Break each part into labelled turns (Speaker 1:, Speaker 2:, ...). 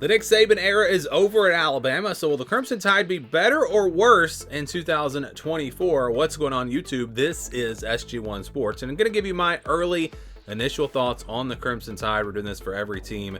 Speaker 1: The Nick Saban era is over at Alabama, so will the Crimson Tide be better or worse in 2024? What's going on YouTube? This is SG1 Sports, and I'm going to give you my early initial thoughts on the Crimson Tide. We're doing this for every team,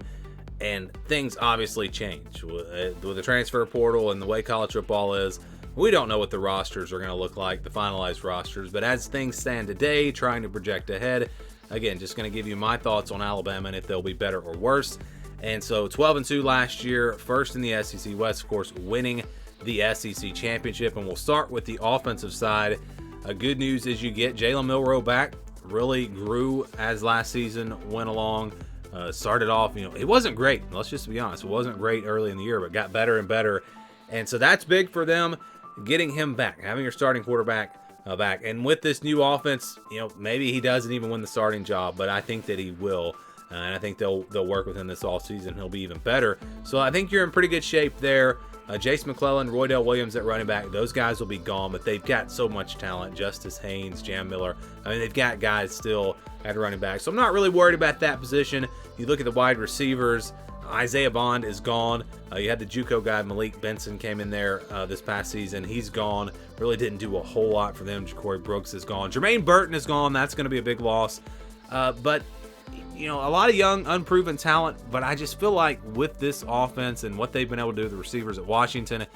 Speaker 1: and things obviously change. With the transfer portal and the way college football is, we don't know what the rosters are going to look like, the finalized rosters, but as things stand today, trying to project ahead, again, just going to give you my thoughts on Alabama and if they'll be better or worse. And so 12-2 last year, first in the SEC West, of course, winning the SEC championship. And we'll start with the offensive side. Good news is you get Jalen Milroe back. Really grew as last season went along. Started off, it wasn't great. Let's just be honest. It wasn't great early in the year, but got better and better. And so that's big for them, getting him back, having your starting quarterback back. And with this new offense, maybe he doesn't even win the starting job, but I think that he will. And I think they'll work with him this offseason. He'll be even better. So I think you're in pretty good shape there. Jace McClellan, Roydell Williams at running back, those guys will be gone, but they've got so much talent. Justice Haynes, Jam Miller. I mean, they've got guys still at running back. So I'm not really worried about that position. You look at the wide receivers, Isaiah Bond is gone. You had the JUCO guy, Malik Benson, came in there this past season. He's gone. Really didn't do a whole lot for them. Ja'Cory Brooks is gone. Jermaine Burton is gone. That's going to be a big loss. But a lot of young, unproven talent, but I just feel like with this offense and what they've been able to do with the receivers at Washington,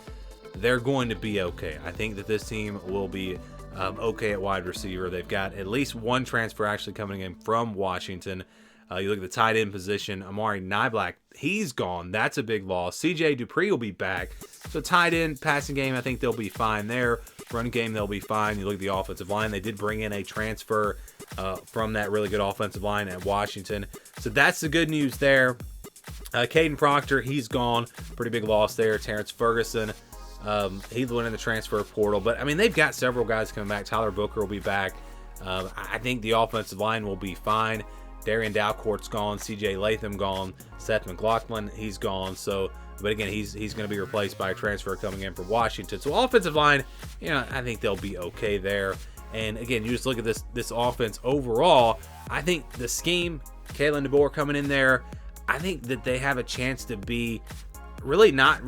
Speaker 1: they're going to be okay. I think that this team will be okay at wide receiver. They've got at least one transfer actually coming in from Washington. You look at the tight end position, Amari Niblack, he's gone. That's a big loss. CJ Dupree will be back. So tight end, passing game, I think they'll be fine there. Run game, they'll be fine. You look at the offensive line, they did bring in a transfer from that really good offensive line at Washington. So that's the good news there. Caden Proctor, he's gone. Pretty big loss there. Terrence Ferguson, he went in the transfer portal. But, they've got several guys coming back. Tyler Booker will be back. I think the offensive line will be fine. Darian Dalcourt's gone. CJ Latham gone. Seth McLaughlin, he's gone. So, but again, he's going to be replaced by a transfer coming in from Washington. So offensive line, I think they'll be okay there. And again, you just look at this offense overall. I think the scheme, Kalen DeBoer coming in there, I think that they have a chance to be really not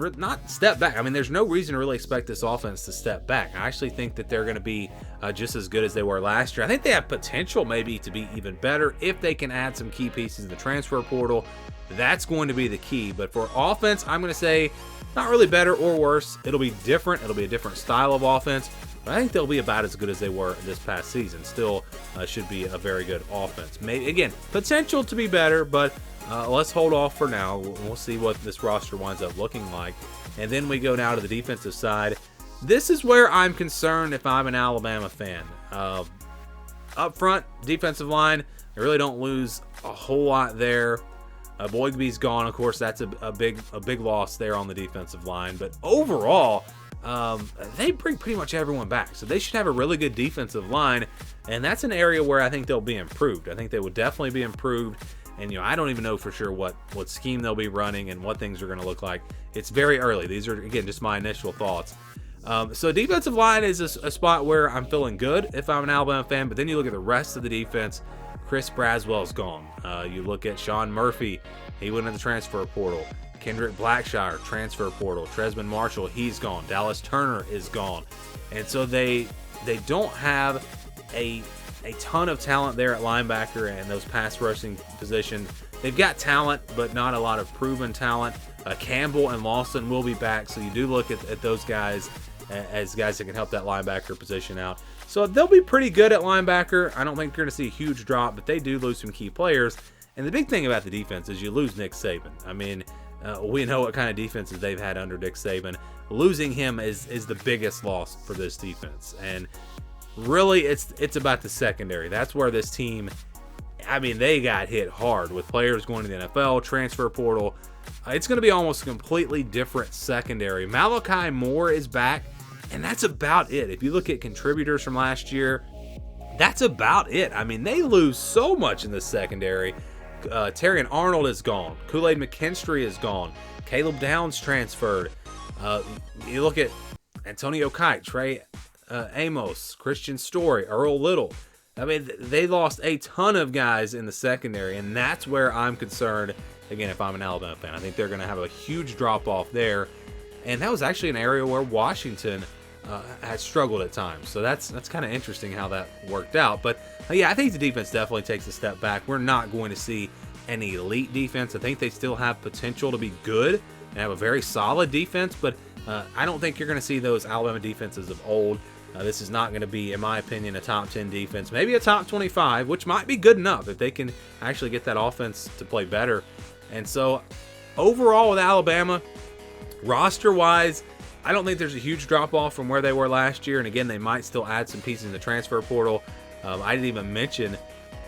Speaker 1: step back. There's no reason to really expect this offense to step back. I actually think that they're going to be just as good as they were last year. I think they have potential maybe to be even better if they can add some key pieces in the transfer portal. That's going to be the key. But for offense, I'm going to say not really better or worse. It'll be different. It'll be a different style of offense. But I think they'll be about as good as they were this past season. Still should be a very good offense. Maybe, again, potential to be better, but let's hold off for now. We'll see what this roster winds up looking like. And then we go now to the defensive side. This is where I'm concerned if I'm an Alabama fan. Up front, defensive line, they really don't lose a whole lot there. Boygby's gone, of course. That's a big loss there on the defensive line. But overall, they bring pretty much everyone back. So they should have a really good defensive line. And that's an area where I think they'll be improved. I think they would definitely be improved. And, I don't even know for sure what scheme they'll be running and what things are going to look like. It's very early. These are, again, just my initial thoughts. So defensive line is a spot where I'm feeling good if I'm an Alabama fan. But then you look at the rest of the defense. Chris Braswell's gone. You look at Sean Murphy. He went in the transfer portal. Kendrick Blackshire, transfer portal. Tresman Marshall, he's gone. Dallas Turner is gone. And so they don't have a ton of talent there at linebacker and those pass rushing positions. They've got talent, but not a lot of proven talent. Campbell and Lawson will be back, so you do look at those guys as guys that can help that linebacker position out. So they'll be pretty good at linebacker. I don't think you're going to see a huge drop, but they do lose some key players. And the big thing about the defense is you lose Nick Saban. We know what kind of defenses they've had under Nick Saban. Losing him is the biggest loss for this defense. And really, it's about the secondary. That's where this team, they got hit hard with players going to the NFL, transfer portal. It's going to be almost a completely different secondary. Malachi Moore is back, and that's about it. If you look at contributors from last year, that's about it. They lose so much in the secondary. Terrion Arnold is gone. Kool-Aid McKinstry is gone. Caleb Downs transferred. You look at Antonio Kite, Trey Amos, Christian Story, Earl Little. They lost a ton of guys in the secondary, and that's where I'm concerned again, if I'm an Alabama fan. I think they're going to have a huge drop-off there. And that was actually an area where Washington has struggled at times. So that's kind of interesting how that worked out. But yeah, I think the defense definitely takes a step back. We're not going to see an elite defense. I think they still have potential to be good and have a very solid defense, but I don't think you're going to see those Alabama defenses of old. This is not going to be, in my opinion, a top 10 defense, maybe a top 25, which might be good enough if they can actually get that offense to play better. And so overall with Alabama, roster-wise, I don't think there's a huge drop-off from where they were last year. And again, they might still add some pieces in the transfer portal. I didn't even mention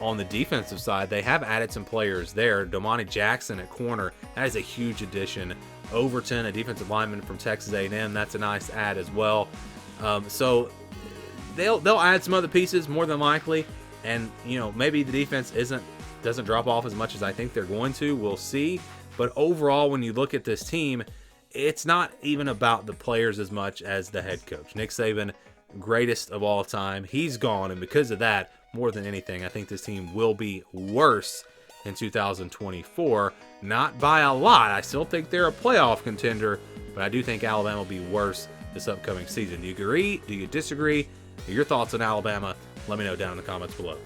Speaker 1: on the defensive side, they have added some players there. Domani Jackson at corner, that is a huge addition. Overton, a defensive lineman from Texas A&M, that's a nice add as well. So they'll add some other pieces more than likely, and maybe the defense doesn't drop off as much as I think they're going to. We'll see. But overall, when you look at this team, it's not even about the players as much as the head coach. Nick Saban, greatest of all time, he's gone, and because of that, more than anything, I think this team will be worse in 2024. Not by a lot. I still think they're a playoff contender, but I do think Alabama will be worse this upcoming season. Do you agree? Do you disagree? Your thoughts on Alabama? Let me know down in the comments below.